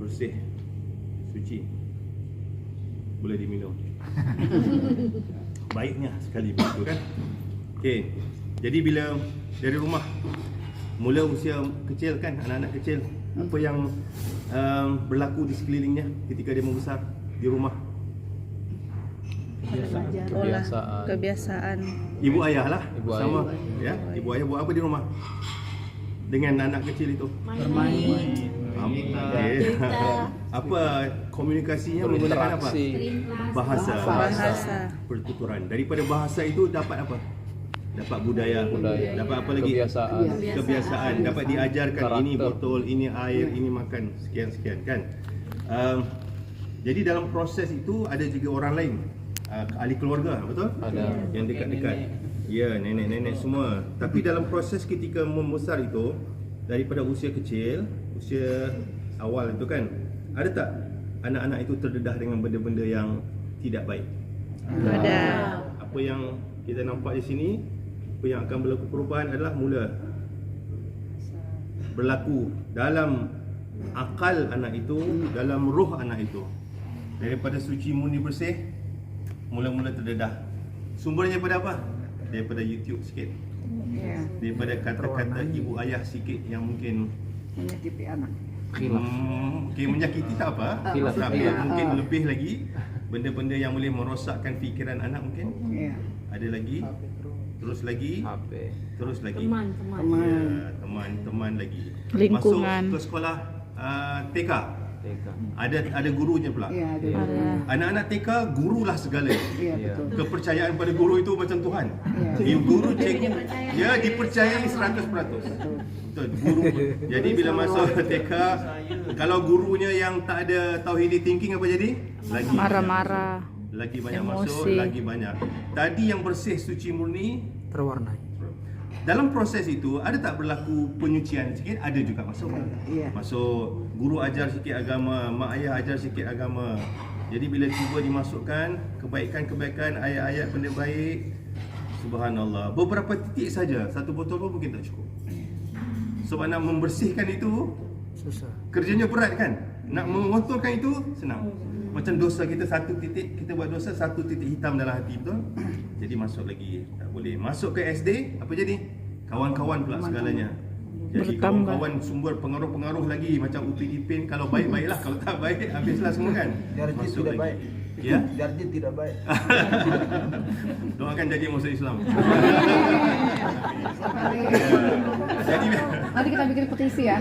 bersih, suci, boleh diminum. Baiknya sekali begitu kan. Okey, jadi bila dari rumah mula usia kecil kan, anak-anak kecil, apa yang berlaku di sekelilingnya ketika dia membesar di rumah? Kebiasaan. Ibu ayah lah, Ibu sama ayah. ya. Ibu ayah buat apa di rumah dengan anak kecil itu? Bermain. Okey. Apa komunikasinya menggunakan apa? Bahasa. Pertuturan. Daripada bahasa itu dapat apa? Dapat budaya. Dapat apa lagi? Kebiasaan. Dapat diajarkan Karakter. ini botol, ini air, ini makan, sekian-sekian kan. Jadi dalam proses itu ada juga orang lain, ahli keluarga, betul? Ada. Yang dekat-dekat. Ya, nenek-nenek semua. Tapi dalam proses ketika membesar itu, daripada usia kecil, usia awal itu kan, ada tak anak-anak itu terdedah dengan benda-benda yang tidak baik? Ada. Apa yang kita nampak di sini, apa yang akan berlaku perubahan adalah mula berlaku dalam akal anak itu, dalam roh anak itu. Daripada suci murni bersih, mula-mula terdedah. Sumbernya daripada apa? Daripada YouTube sikit. Daripada kata-kata ibu ayah sikit yang mungkin Menyakiti anak. okay, menyakiti tak apa, Khilaf. tapi mungkin lebih lagi benda-benda yang boleh merosakkan fikiran anak mungkin. Ya. Ada lagi, terus lagi, HP. terus lagi. Teman. Ya, teman lagi. Lingkungan. Masuk ke sekolah TK. TK. Ada gurunya pula. Ya, Ya. Anak-anak TK gurulah segala. Iya, betul. Kepercayaan pada guru itu macam Tuhan. Ya. Guru cikgu, ya dipercayai 100%. Betul, guru. Jadi bila masuk TK, kalau gurunya yang tak ada tauhidi thinking apa jadi? Lagi Marah-marah. lagi banyak Emosi. masuk, lagi banyak. Tadi yang bersih suci murni, terwarnai. dalam proses itu ada tak berlaku penyucian sikit? Ada juga masuk. Ya. Masuk guru ajar sikit agama, mak ayah ajar sikit agama. Jadi bila cuba dimasukkan kebaikan-kebaikan, ayat-ayat benda baik, subhanallah, beberapa titik saja, satu botol pun mungkin tak cukup. Sebab nak membersihkan itu Susah. kerjanya berat kan. Nak mengotorkan itu senang. Macam dosa kita satu titik, kita buat dosa satu titik hitam dalam hati, betul? Jadi masuk lagi, tak boleh. Masuk ke SD, apa jadi? Kawan-kawan pula segalanya. Jadi Bertambah. kawan-kawan sumber pengaruh-pengaruh lagi. Macam Upin Ipin, kalau baik baiklah, kalau tak baik habislah semua kan. Darjat Masuk tidak lagi. baik. Ya? Darjat tidak baik. Doakan jadi masuk Islam. Jadi Nanti kita bikin petisi ya.